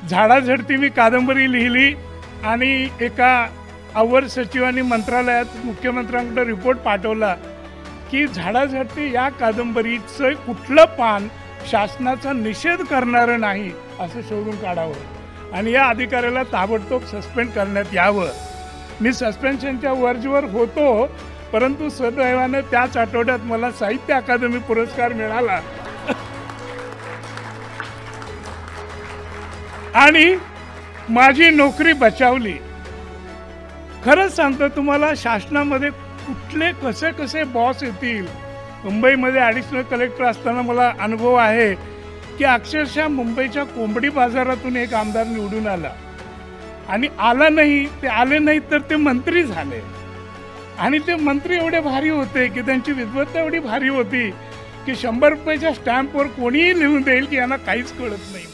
झाडाझडती मी कादंबरी लिहिली आणि एका अवर सचिवांनी मंत्रालयात मुख्यमंत्र्यांकडे रिपोर्ट पाठवला की झाडाझडती या कादंबरीचं कुठलं पान शासनाचा निषेध करणारं नाही असं शोधून काढावं आणि या अधिकाऱ्याला ताबडतोब सस्पेंड करण्यात यावं। मी सस्पेन्शनच्या वर्जवर होतो, परंतु सदैवाने त्याच आठवड्यात मला साहित्य अकादमी पुरस्कार मिळाला आणि माझी नोकरी बचावली। खरंच सांगतो तुम्हाला, शासनामध्ये कुठले कसे कसे बॉस येतील। मुंबईमध्ये ॲडिशनल कलेक्टर असताना मला अनुभव आहे की अक्षरशः मुंबईच्या कोंबडी बाजारातून एक आमदार निवडून आला आणि आला नाही, ते आले नाहीत तर ते मंत्री झाले आणि ते मंत्री एवढे भारी होते की त्यांची विद्वत्ता एवढी भारी होती की 100 रुपयाच्या स्टॅम्पवर कोणीही लिहून देईल की यांना काहीच कळत नाही।